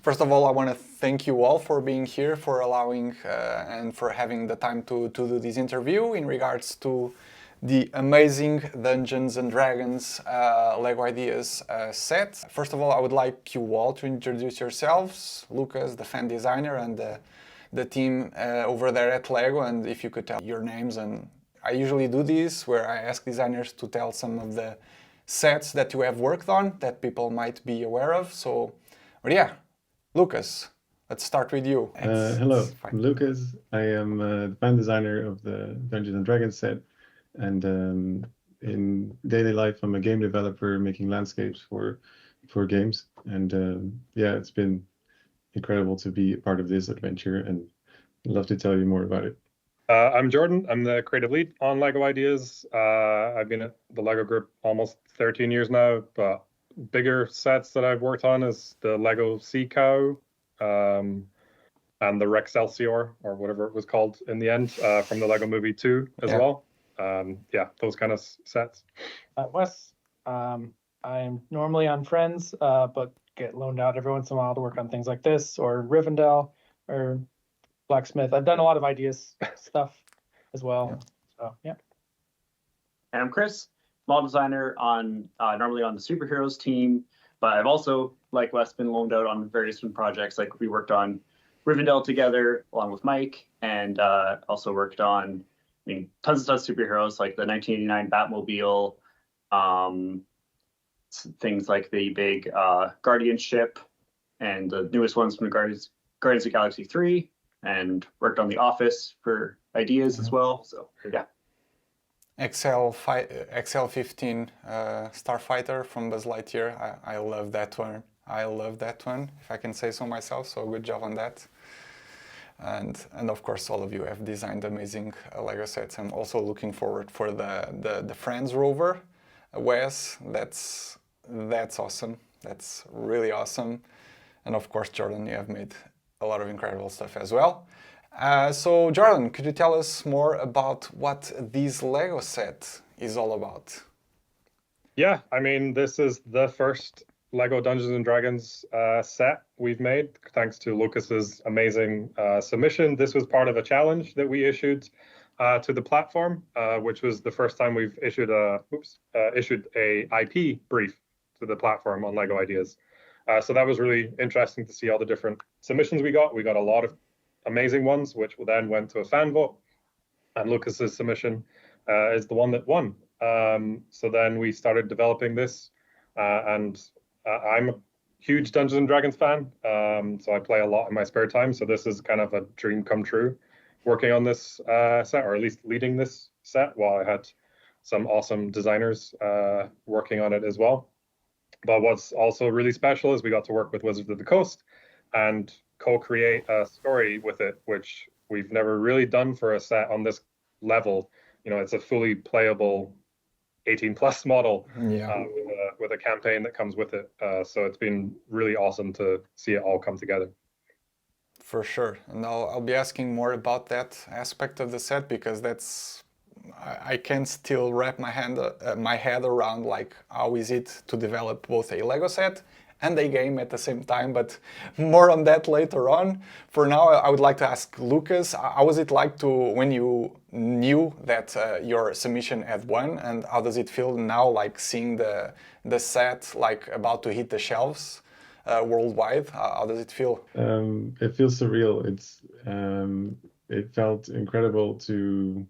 First of all, I want to thank you all for being here, for allowing and for having the time to do this interview in regards to the amazing Dungeons and Dragons LEGO Ideas set. First of all, I would like you all to introduce yourselves, Lucas, the fan designer, and the team over there at LEGO, and if you could tell your names. And I usually do this where I ask designers to tell some of the sets that you have worked on that people might be aware of. But yeah, Lucas, let's start with you. Hello, I'm Lucas. I am the fan designer of the Dungeons and Dragons set, and in daily life, I'm a game developer making landscapes for games. And yeah, it's been incredible to be a part of this adventure, and I'd love to tell you more about it. I'm Jordan. I'm the creative lead on LEGO Ideas. I've been at the LEGO Group almost 13 years now, but bigger sets that I've worked on is the LEGO Sea Cow and the Rexcelsior, or whatever it was called in the end, from the LEGO Movie 2 as well. Yeah, those kind of sets. Wes, I'm normally on Friends, but get loaned out every once in a while to work on things like this, or Rivendell, or Blacksmith. I've done a lot of ideas stuff as well. So yeah. And I'm Chris, model designer on normally on the superheroes team, but I've also, like Wes, been loaned out on various different projects. Like we worked on Rivendell together along with Mike, and also worked on tons of superheroes like the 1989 Batmobile, things like the big Guardian ship, and the newest ones from the Guardians of the Galaxy 3. And worked on The Office for ideas as well. So yeah. XL-15 Starfighter from Buzz Lightyear. I love that one. I love that one, if I can say so myself. So good job on that. And of course, all of you have designed amazing LEGO sets. I'm also looking forward for the Friends rover. Wes, that's awesome. That's really awesome. And of course, Jordan, you have made a lot of incredible stuff as well. So Jordan, could you tell us more about what this LEGO set is all about? Yeah, I mean, this is the first LEGO Dungeons and Dragons set we've made, thanks to Lucas's amazing submission. This was part of a challenge that we issued to the platform, which was the first time we've issued a IP brief to the platform on LEGO Ideas. So that was really interesting to see all the different submissions we got. We got a lot of amazing ones, which then went to a fan vote. And Lucas's submission is the one that won. So then we started developing this. And I'm a huge Dungeons and Dragons fan. So I play a lot in my spare time. So this is kind of a dream come true, working on this set, or at least leading this set, while I had some awesome designers working on it as well. But what's also really special is we got to work with Wizards of the Coast and co-create a story with it, which we've never really done for a set on this level. It's a fully playable 18+ model with a campaign that comes with it. So it's been really awesome to see it all come together. For sure. And I'll be asking more about that aspect of the set, because I can still wrap my head around, like, how is it to develop both a LEGO set and a game at the same time, but more on that later on. For now, I would like to ask Lucas, how was it like when you knew that your submission had won, and how does it feel now, like seeing the set like about to hit the shelves worldwide? How does it feel? It feels surreal. It felt incredible to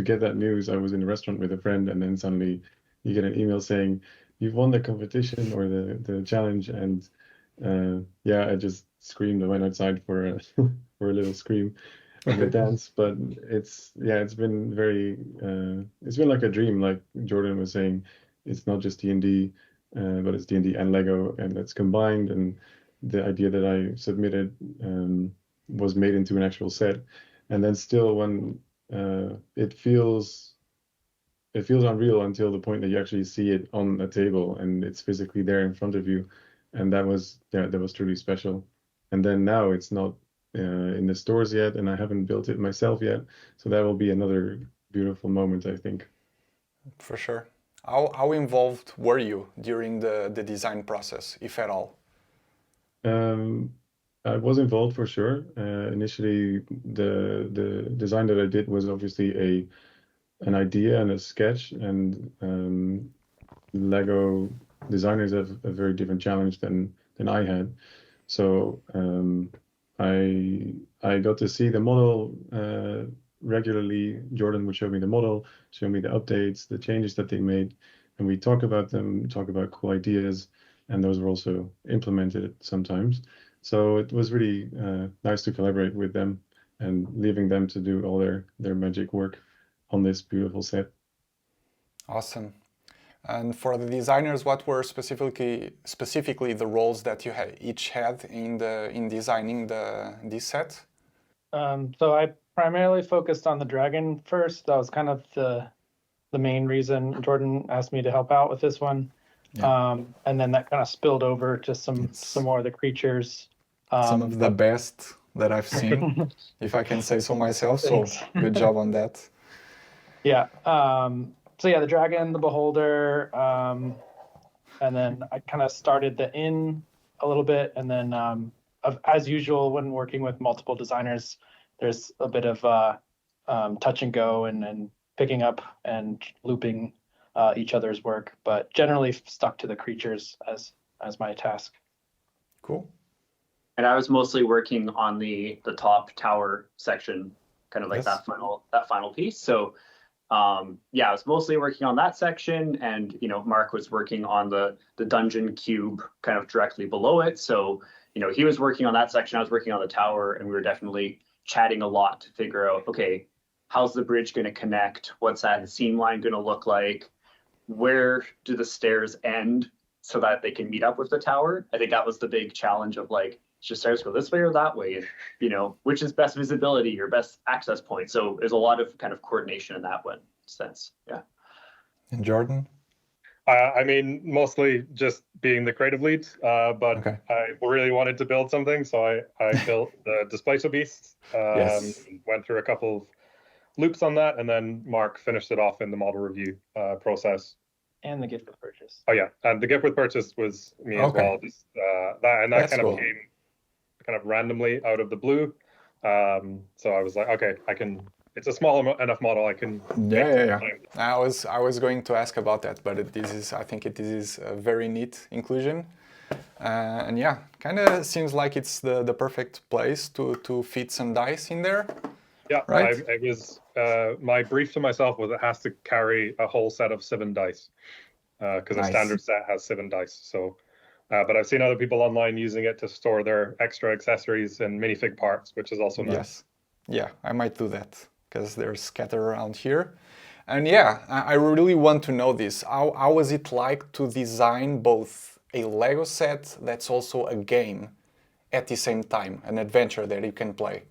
get that news. I was in a restaurant with a friend, and then suddenly you get an email saying you've won the competition or the challenge, and yeah, I just screamed. I went outside for a for a little scream of a dance. But it's been it's been like a dream. Like Jordan was saying, it's not just D&D, but it's D&D and LEGO, and it's combined. And the idea that I submitted was made into an actual set, and then still when it feels unreal until the point that you actually see it on a table and it's physically there in front of you, and that was truly special. And then now it's not in the stores yet, and I haven't built it myself yet, so that will be another beautiful moment, I think. For sure. How involved were you during the design process, if at all? I was involved for sure. Initially, the design that I did was obviously an idea and a sketch, and Lego designers have a very different challenge than I had. So I got to see the model regularly. Jordan would show me the model, show me the updates, the changes that they made, and we talk about them, talk about cool ideas, and those were also implemented sometimes. So it was really nice to collaborate with them and leaving them to do all their magic work on this beautiful set. Awesome. And for the designers, what were specifically the roles that you each had in designing this set? So I primarily focused on the dragon first. That was kind of the main reason Jordan asked me to help out with this one. Yeah. And then that kind of spilled over to some more of the creatures. Some of the best that I've seen, if I can say so myself. So good job on that. Yeah. So yeah, the dragon, the beholder, and then I kind of started the inn a little bit, and then as usual when working with multiple designers, there's a bit of touch and go and picking up and looping each other's work, but generally stuck to the creatures as my task. Cool. And I was mostly working on the top tower section, kind of like that final piece. So yeah, I was mostly working on that section, and Mark was working on the dungeon cube kind of directly below it. So he was working on that section, I was working on the tower, and we were definitely chatting a lot to figure out, okay, how's the bridge going to connect? What's that seam line going to look like? Where do the stairs end so that they can meet up with the tower? I think that was the big challenge of like, should stairs go this way or that way? Which is best visibility or best access point? So there's a lot of kind of coordination in that one sense. Yeah. And Jordan? I mean, mostly just being the creative lead, but okay. I really wanted to build something, so I built the Displacer Beast. Went through a couple of loops on that, and then Mark finished it off in the model review process. And the gift with purchase. Oh yeah, and the gift with purchase was me as well. Just, that That's kind of cool. came kind of randomly out of the blue. So I was like, okay, I can. It's a small enough model I can. Yeah. I was going to ask about that, but I think this is a very neat inclusion, and yeah, kind of seems like it's the perfect place to fit some dice in there. Yeah, right. It was my brief to myself was it has to carry a whole set of 7 dice because a standard set has 7 dice. So, but I've seen other people online using it to store their extra accessories and minifig parts, which is also nice. Yes, yeah, I might do that because they're scattered around here. And yeah, I really want to know this. How was it like to design both a Lego set that's also a game at the same time, an adventure that you can play?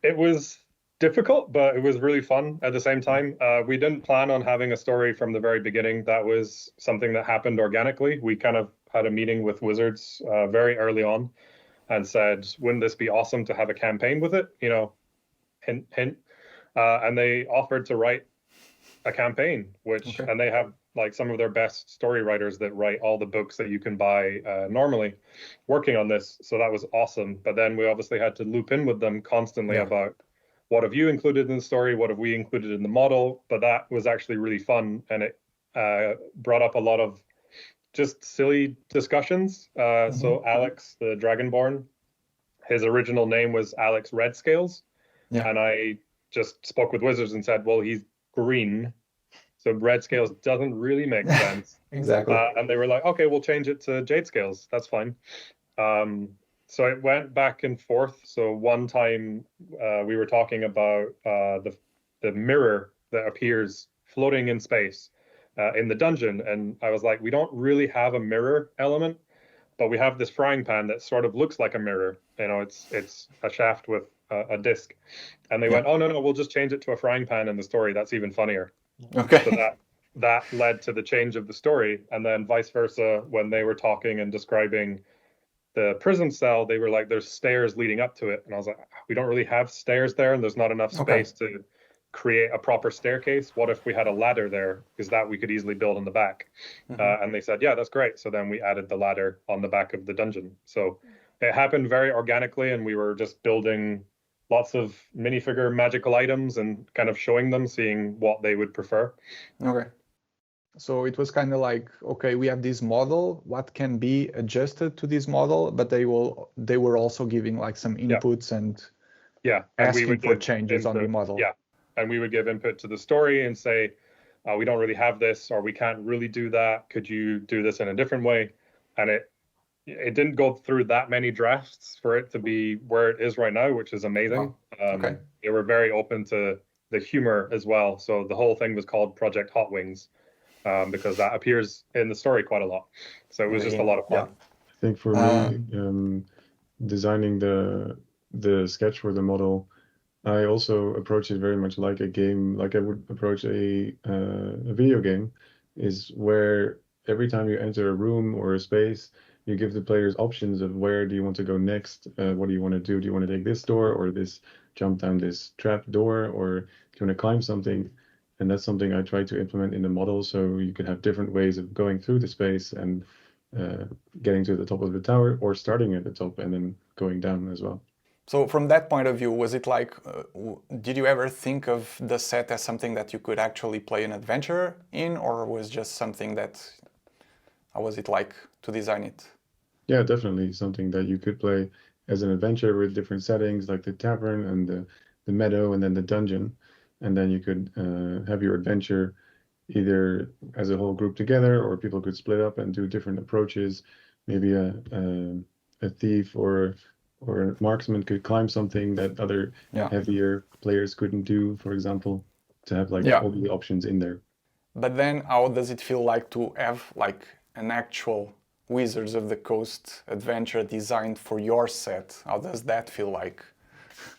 It was difficult, but it was really fun at the same time. We didn't plan on having a story from the very beginning. That was something that happened organically. We kind of had a meeting with Wizards very early on and said, wouldn't this be awesome to have a campaign with it? Hint, hint. And they offered to write a campaign, and they have like some of their best story writers that write all the books that you can buy normally working on this. So that was awesome. But then we obviously had to loop in with them constantly about what have you included in the story? What have we included in the model? But that was actually really fun. And it brought up a lot of just silly discussions. So Alex, the Dragonborn, his original name was Alex Redscales. Yeah. And I just spoke with Wizards and said, well, he's green. So red scales doesn't really make sense. Exactly. And they were like, okay, we'll change it to jade scales. That's fine. So it went back and forth. So one time we were talking about the mirror that appears floating in space in the dungeon. And I was like, we don't really have a mirror element, but we have this frying pan that sort of looks like a mirror. It's a shaft with a disc. And they went, oh, no, we'll just change it to a frying pan in the story. That's even funnier. Okay. So that led to the change of the story. And then vice versa, when they were talking and describing the prison cell, they were like, there's stairs leading up to it. And I was like, we don't really have stairs there, and there's not enough space create a proper staircase? What if we had a ladder there? Because that we could easily build on the back. And they said, yeah, that's great. So then we added the ladder on the back of the dungeon. So it happened very organically, and we were just building lots of minifigure magical items and kind of showing them, seeing what they would prefer. Okay. So it was kind of like, okay, we have this model, what can be adjusted to this model, but they were also giving like some inputs and and we asking would for give changes on the input. model. Yeah, and we would give input to the story and say, we don't really have this, or we can't really do that. Could you do this in a different way? And it didn't go through that many drafts for it to be where it is right now, which is amazing. Okay. They were very open to the humor as well. So the whole thing was called Project Hot Wings, because that appears in the story quite a lot. So it was just a lot of fun. I think for me, designing the sketch for the model, I also approach it very much like a game, like I would approach a video game, is where every time you enter a room or a space, you give the players options of where do you want to go next, what do you want to do? Do you want to take this door or this, jump down this trap door, or do you want to climb something? And that's something I try to implement in the model, so you can have different ways of going through the space and getting to the top of the tower, or starting at the top and then going down as well. So from that point of view, was it like, did you ever think of the set as something that you could actually play an adventure in, or was just something that, how was it like to design it? Yeah, definitely something that you could play as an adventure with different settings, like the tavern and the meadow and then the dungeon. And then you could have your adventure either as a whole group together, or people could split up and do different approaches. Maybe a thief or a marksman could climb something that other heavier players couldn't do, for example, to have like all the options in there. But then how does it feel like to have like an actual Wizards of the Coast adventure designed for your set? How does that feel like?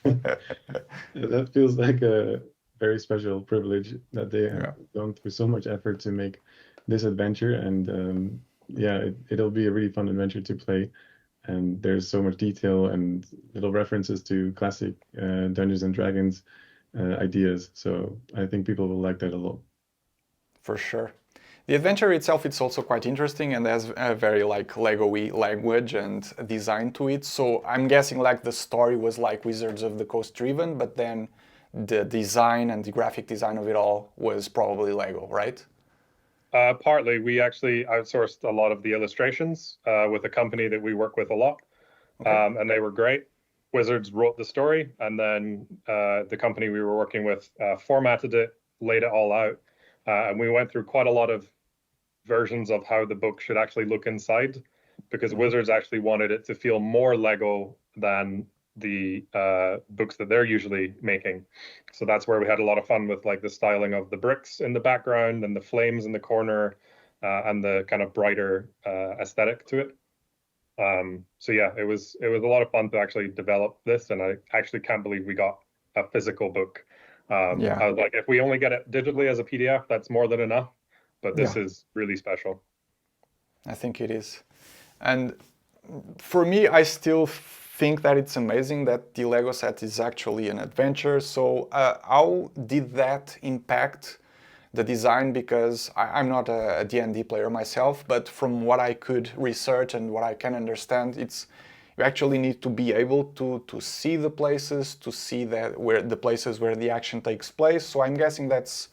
That feels like a very special privilege that they have gone through so much effort to make this adventure. And it'll be a really fun adventure to play. And there's so much detail and little references to classic Dungeons and Dragons ideas. So I think people will like that a lot. For sure. The adventure itself, it's also quite interesting and has a very like Lego-y language and design to it. So I'm guessing like the story was like Wizards of the Coast driven, but then the design and the graphic design of it all was probably Lego, right? Partly, we actually outsourced a lot of the illustrations with a company that we work with a lot, and they were great. Wizards wrote the story, and then the company we were working with formatted it, laid it all out, and we went through quite a lot of versions of how the book should actually look inside, because Wizards actually wanted it to feel more Lego than the books that they're usually making. So that's where we had a lot of fun with like the styling of the bricks in the background and the flames in the corner and the kind of brighter aesthetic to it. So yeah, it was a lot of fun to actually develop this, and I actually can't believe we got a physical book. I was like, if we only get it digitally as a PDF, that's more than enough. But this is really special. I think it is. And for me, I still think that it's amazing that the Lego set is actually an adventure. So how did that impact the design? Because I'm not a D&D player myself, but from what I could research and what I can understand, it's you actually need to be able to see the places, to see that where the places where the action takes place. So I'm guessing that's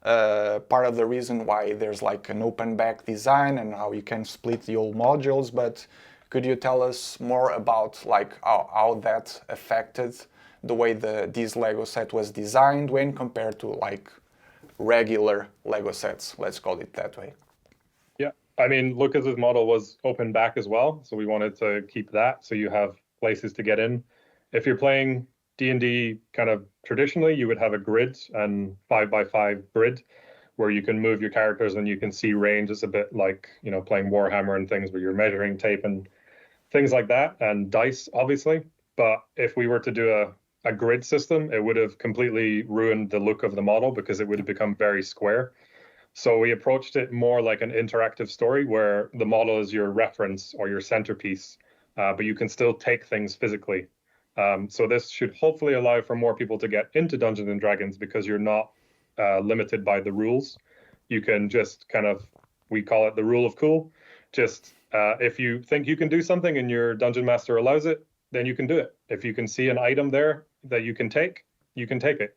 part of the reason why there's like an open back design and how you can split the old modules. But could you tell us more about like how that affected the way this Lego set was designed when compared to like regular Lego sets, let's call it that way? Yeah, I mean, Lucas's model was open back as well, so we wanted to keep that so you have places to get in. If you're playing D&D kind of traditionally, you would have a grid and 5x5 grid where you can move your characters and you can see range. It's a bit like, you know, playing Warhammer and things where you're measuring tape and things like that, and dice, obviously. But if we were to do a grid system, it would have completely ruined the look of the model because it would have become very square. So we approached it more like an interactive story where the model is your reference or your centerpiece, but you can still take things physically. So this should hopefully allow for more people to get into Dungeons and Dragons because you're not limited by the rules. You can just kind of, we call it the rule of cool. Just if you think you can do something and your dungeon master allows it, then you can do it. If you can see an item there that you can take it.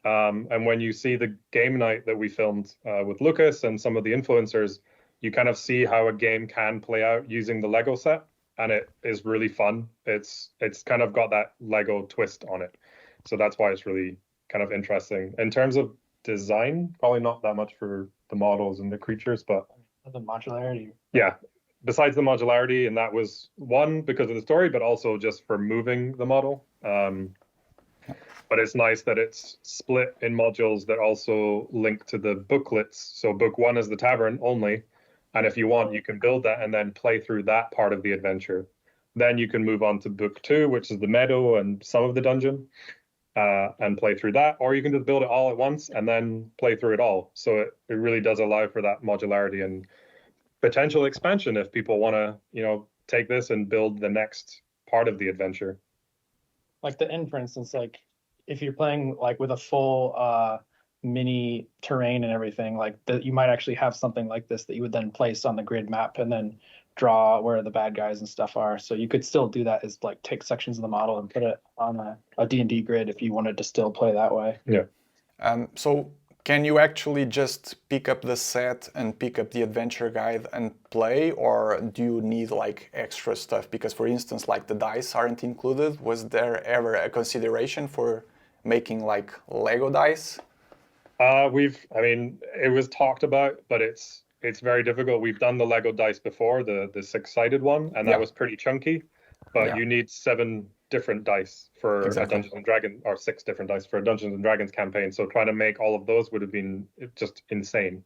And when you see the game night that we filmed with Lucas and some of the influencers, you kind of see how a game can play out using the Lego set, and it is really fun. It's kind of got that Lego twist on it, so that's why it's really kind of interesting. In terms of design, probably not that much for the models and the creatures, but The modularity. yeah, besides the modularity, and that was one because of the story, but also just for moving the model. But it's nice that it's split in modules that also link to the booklets. So book 1 is the tavern only, and if you want, you can build that and then play through that part of the adventure. Then you can move on to book 2, which is the meadow and some of the dungeon, and play through that, or you can just build it all at once and then play through it all. So it really does allow for that modularity and potential expansion if people want to, take this and build the next part of the adventure. Like the inn, for instance, like if you're playing like with a full mini terrain and everything, like that, you might actually have something like this that you would then place on the grid map and then draw where the bad guys and stuff are. So you could still do that, is like take sections of the model and put it on a D&D grid if you wanted to still play that way. Yeah. So can you actually just pick up the set and pick up the adventure guide and play, or do you need like extra stuff? Because for instance, like the dice aren't included. Was there ever a consideration for making like Lego dice? It was talked about, but it's very difficult. We've done the Lego dice before, the 6-sided one, and that was pretty chunky, but you need 7 different dice for a Dungeons and Dragons, or 6 different dice for a Dungeons and Dragons campaign. So trying to make all of those would have been just insane,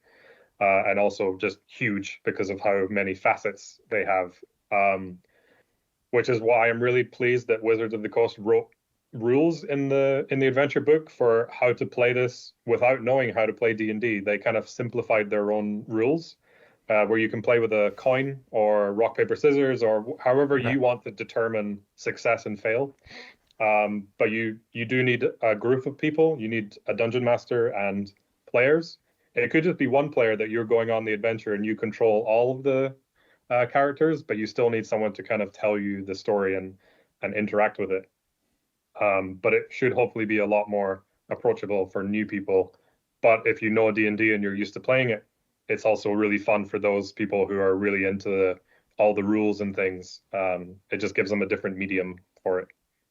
and also just huge because of how many facets they have. Which is why I'm really pleased that Wizards of the Coast wrote rules in the adventure book for how to play this without knowing how to play D&D. They kind of simplified their own rules, where you can play with a coin or rock, paper, scissors, or however you want to determine success and fail. But you do need a group of people. You need a dungeon master and players. It could just be one player that you're going on the adventure and you control all of the characters, but you still need someone to kind of tell you the story and interact with it. But it should hopefully be a lot more approachable for new people. But if you know D&D and you're used to playing it, it's also really fun for those people who are really into all the rules and things. It just gives them a different medium for it.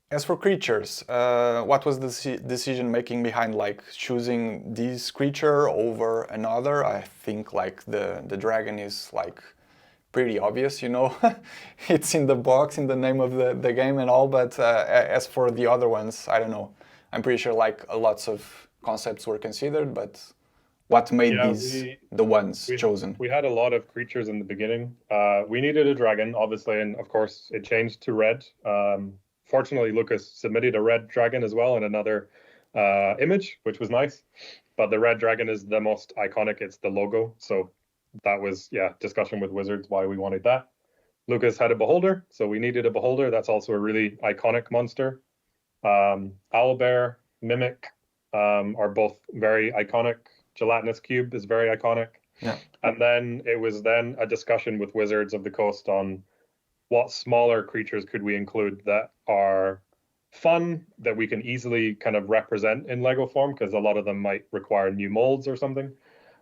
As for creatures, what was the decision making behind like choosing this creature over another? I think like the dragon is like pretty obvious, it's in the box, in the name of the game and all, but as for the other ones, I don't know. I'm pretty sure like lots of concepts were considered, but what made the ones chosen? We had a lot of creatures in the beginning. We needed a dragon, obviously, and of course it changed to red. Fortunately, Lucas submitted a red dragon as well in another image, which was nice. But the red dragon is the most iconic. It's the logo. So that was, discussion with Wizards why we wanted that. Lucas had a beholder, so we needed a beholder. That's also a really iconic monster. Owlbear, Mimic are both very iconic. Gelatinous Cube is very iconic. Yeah. And then it was then a discussion with Wizards of the Coast on what smaller creatures could we include that are fun, that we can easily kind of represent in Lego form, because a lot of them might require new molds or something.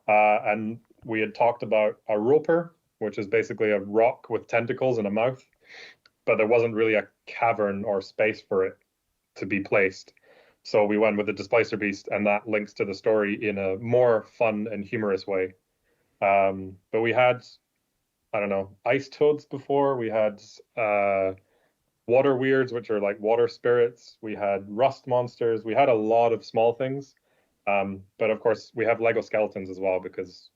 And we had talked about a roper, which is basically a rock with tentacles and a mouth, but there wasn't really a cavern or space for it to be placed. So we went with the Displacer Beast, and that links to the story in a more fun and humorous way. But we had, ice toads before. We had water weirds, which are like water spirits. We had rust monsters. We had a lot of small things. But of course, we have Lego skeletons as well, because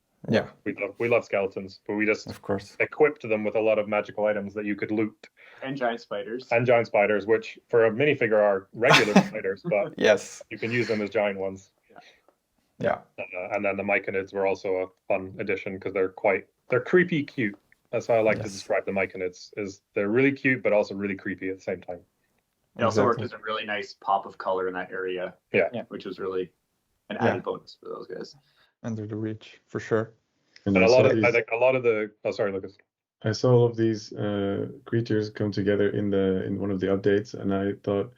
we love skeletons, but we just of course equipped them with a lot of magical items that you could loot. And giant spiders. And giant spiders, which for a minifigure are regular spiders, but yes, you can use them as giant ones. Yeah. And then the myconids were also a fun addition because they're creepy cute. That's how I like to describe the myconids, is they're really cute, but also really creepy at the same time. It also worked Exactly. as a really nice pop of color in that area. Yeah. Which was really an Yeah. added bonus for those guys. Under the reach, for sure. And And I a lot saw of, I these. think a lot of the, oh, sorry, Lucas. I saw all of these creatures come together in one of the updates, and I thought,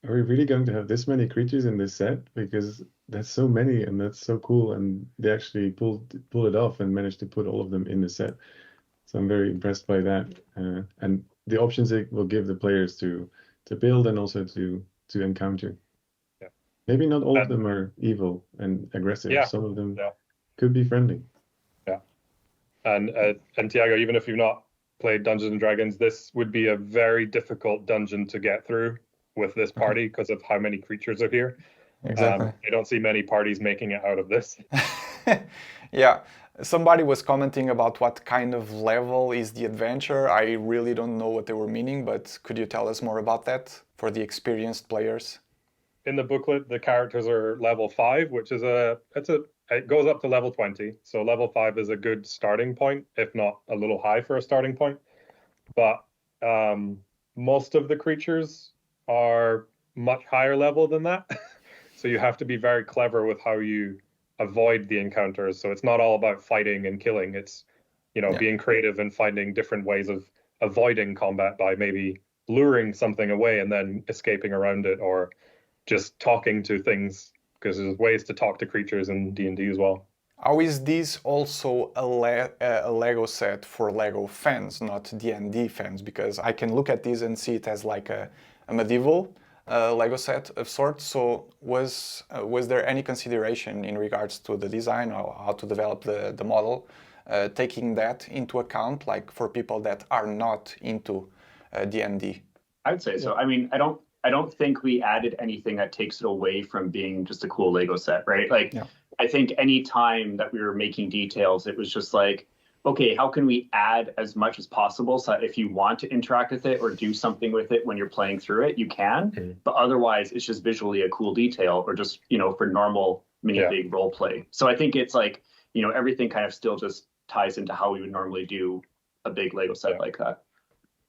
are we really going to have this many creatures in this set? Because that's so many, and that's so cool. And they actually pulled it off and managed to put all of them in the set. So I'm very impressed by that, and the options it will give the players to build and also to encounter. Yeah. Maybe not all of And- them are evil and aggressive. Yeah. Some of them Yeah. could be friendly. And Tiago, even if you've not played Dungeons and Dragons, this would be a very difficult dungeon to get through with this party because of how many creatures are here. Exactly. I don't see many parties making it out of this. Yeah, somebody was commenting about what kind of level is the adventure. I really don't know what they were meaning, but could you tell us more about that for the experienced players? In the booklet, the characters are level 5, which is it goes up to level 20. So level 5 is a good starting point, if not a little high for a starting point. But most of the creatures are much higher level than that. So you have to be very clever with how you avoid the encounters. So it's not all about fighting and killing. It's, Yeah. being creative and finding different ways of avoiding combat by maybe luring something away and then escaping around it, or just talking to things, because there's ways to talk to creatures in D&D as well. How is this also a Lego set for Lego fans, not D&D fans? Because I can look at this and see it as like a medieval Lego set of sorts. So was there any consideration in regards to the design or how to develop the model, taking that into account, like for people that are not into D&D? I would say so. I mean, I don't think we added anything that takes it away from being just a cool Lego set, right? Like, Yeah. I think any time that we were making details, it was just like, okay, how can we add as much as possible so that if you want to interact with it or do something with it when you're playing through it, you can. Mhm. But otherwise, it's just visually a cool detail, or just, for normal mini-big role play. So I think it's like, everything kind of still just ties into how we would normally do a big Lego set like that.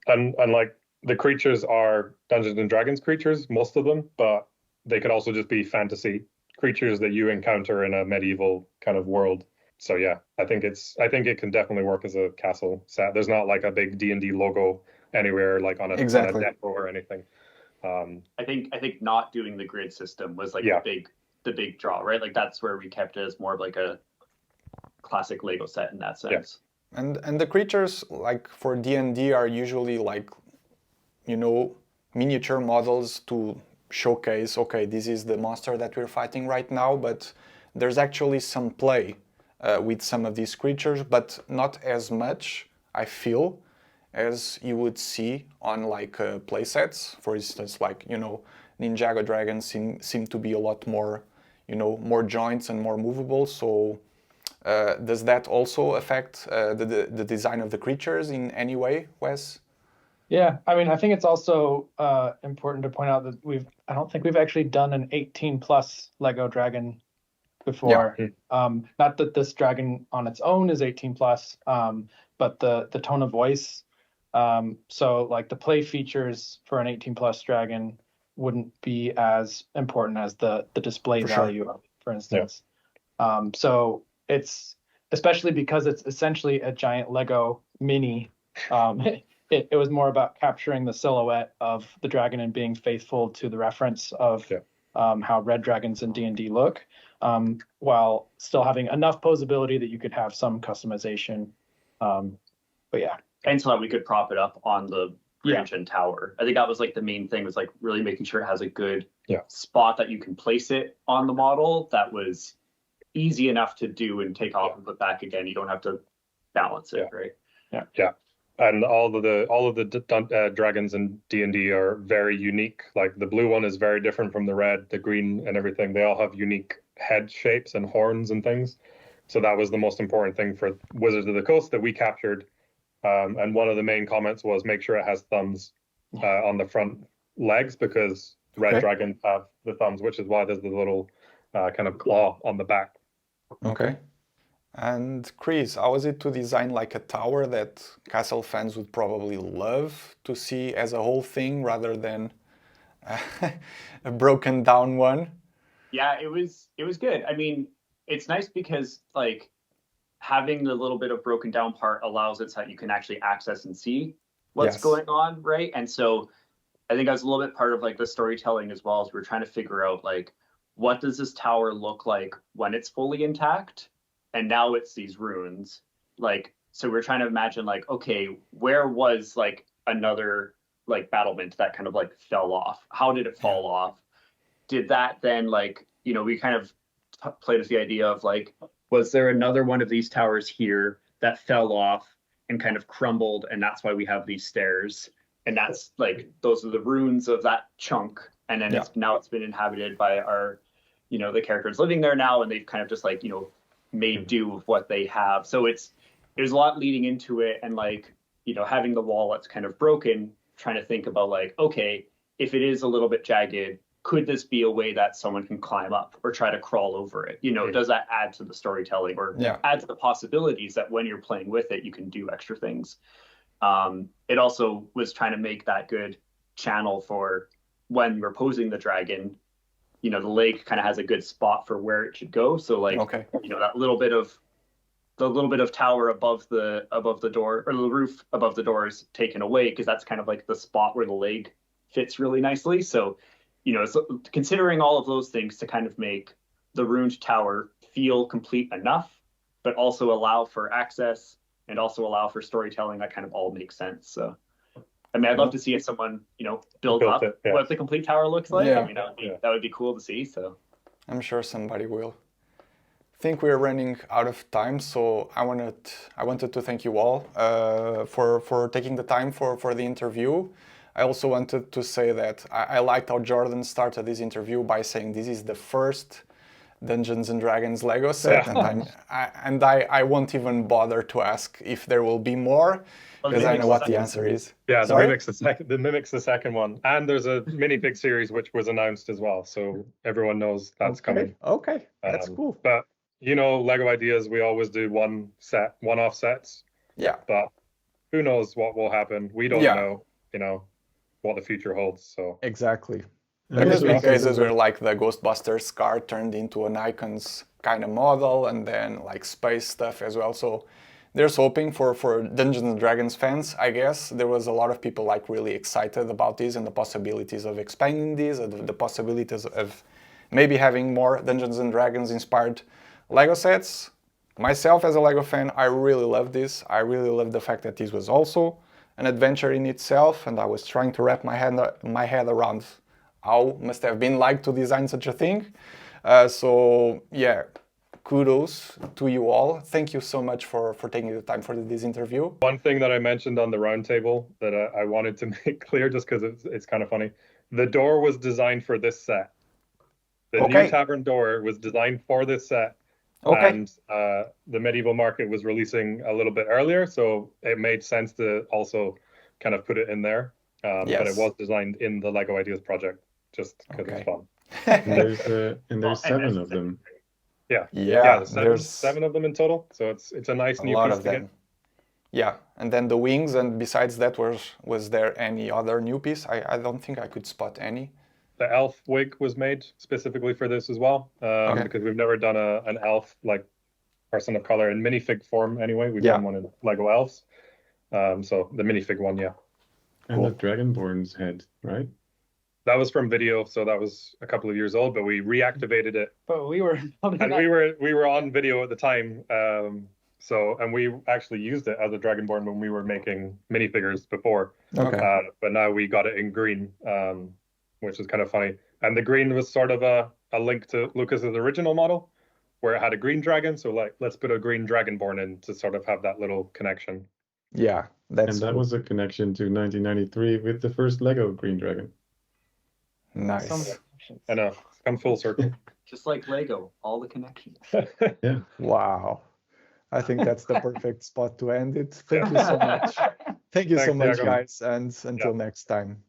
And like, the creatures are Dungeons and Dragons creatures, most of them, but they could also just be fantasy creatures that you encounter in a medieval kind of world. So yeah, I think it can definitely work as a castle set. There's not like a big D&D logo anywhere, like on a Exactly. deck or anything. I think not doing the grid system was like Yeah. the big draw, right? Like that's where we kept it as more of like a classic Lego set in that sense. And the creatures, like for D&D, are usually like, miniature models to showcase, okay, this is the monster that we're fighting right now, but there's actually some play with some of these creatures, but not as much, I feel, as you would see on like play sets. For instance, like, Ninjago dragons seem to be a lot more, more joints and more movable. So does that also affect the design of the creatures in any way, Wes? Yeah, I mean, I think it's also important to point out that I don't think we've actually done an 18 plus Lego dragon before. Not that this dragon on its own is 18 plus, but the tone of voice. So like the play features for an 18 plus dragon wouldn't be as important as the display For sure. value of it, for instance. So it's, especially because it's essentially a giant Lego mini, it was more about capturing the silhouette of the dragon and being faithful to the reference of how red dragons in D&D look, while still having enough posability that you could have some customization. But yeah. And so that we could prop it up on the bridge and tower. I think that was like the main thing, was like really making sure it has a good spot that you can place it on the model that was easy enough to do and take off and put back again. You don't have to balance it, right? Yeah. And all of the dragons in D&D are very unique. Like the blue one is very different from the red, the green, and everything. They all have unique head shapes and horns and things. So that was the most important thing for Wizards of the Coast that we captured. And one of the main comments was make sure it has thumbs on the front legs, because red dragons have the thumbs, which is why there's the little kind of claw on the back. Okay. And Chris, how was it to design like a tower that castle fans would probably love to see as a whole thing, rather than a broken down one. Yeah, it was good. I mean, it's nice because like having the little bit of broken down part allows it so that you can actually access and see what's Yes. going on, right? And so I think that's a little bit part of like the storytelling as well, as we're trying to figure out like what does this tower look like when it's fully intact, and now it's these ruins. Like, so we're trying to imagine like, okay, where was like another like battlement that kind of like fell off? How did it fall off? Did that then like, you know, we kind of played with the idea of like, was there another one of these towers here that fell off and kind of crumbled, and that's why we have these stairs, and that's like those are the ruins of that chunk, and then it's now it's been inhabited by our, you know, the characters living there now, and they've kind of just like, you know, made do with what they have. So there's a lot leading into it, and like, you know, having the wall that's kind of broken, trying to think about like, okay, if it is a little bit jagged, could this be a way that someone can climb up or try to crawl over it? You know, does that add to the storytelling or add to the possibilities that when you're playing with it, you can do extra things? It also was trying to make that good channel for when we're posing the dragon. You know, the lake kind of has a good spot for where it should go. So like, you know, that little bit of tower above the door, or the roof above the door is taken away because that's kind of like the spot where the leg fits really nicely. So, you know, so considering all of those things to kind of make the ruined tower feel complete enough, but also allow for access and also allow for storytelling, that kind of all makes sense. So, I mean, I'd love to see if someone, you know, build up what the complete tower looks like. I mean, that would be cool to see. So, I'm sure somebody will. I think we're running out of time, so I wanted to thank you all for taking the time for the interview. I also wanted to say that I liked how Jordan started this interview by saying this is the first Dungeons and Dragons Lego set, and I won't even bother to ask if there will be more, because I know what the answer is. Yeah, the mimics the second one, and there's a minifig series which was announced as well, so everyone knows that's coming. Okay, that's cool. But you know, Lego Ideas, we always do one-off sets. Yeah. But who knows what will happen? We don't know, you know, what the future holds. So exactly. There's been cases where like the Ghostbusters car turned into an Icons kind of model, and then like space stuff as well. So there's hoping for Dungeons and Dragons fans, I guess. There was a lot of people like really excited about this and the possibilities of expanding this, the possibilities of maybe having more Dungeons and Dragons inspired Lego sets. Myself as a Lego fan, I really love this. I really love the fact that this was also an adventure in itself, and I was trying to wrap my head around how must have been like to design such a thing. So yeah, kudos to you all. Thank you so much for taking the time for this interview. One thing that I mentioned on the roundtable that I wanted to make clear, just because it's kind of funny, the door was designed for this set. The new tavern door was designed for this set. And the medieval market was releasing a little bit earlier, so it made sense to also kind of put it in there. But it was designed in the Lego Ideas project, just because it's fun. And there's 7 of them. There's seven of them in total, so it's a nice new piece to get. Yeah, and then the wings, and besides that, was there any other new piece? I don't think I could spot any. The elf wig was made specifically for this as well, because we've never done an elf like person of color in minifig form anyway. We've done one in Lego elves, so the minifig one, And the Dragonborn's head, right? That was from video, so that was a couple of years old, but we reactivated it. But we were we were on video at the time, and we actually used it as a Dragonborn when we were making minifigures before. But now we got it in green. Which is kind of funny. And the green was sort of a link to Lucas's original model, where it had a green dragon. So like, let's put a green dragonborn in to sort of have that little connection. Yeah, that was a connection to 1993 with the first Lego Green Dragon. Nice. I know, come full circle. Just like Lego, all the connections. Yeah. Wow. I think that's the perfect spot to end it. Thank you so much. Thank you so much, guys, and until next time.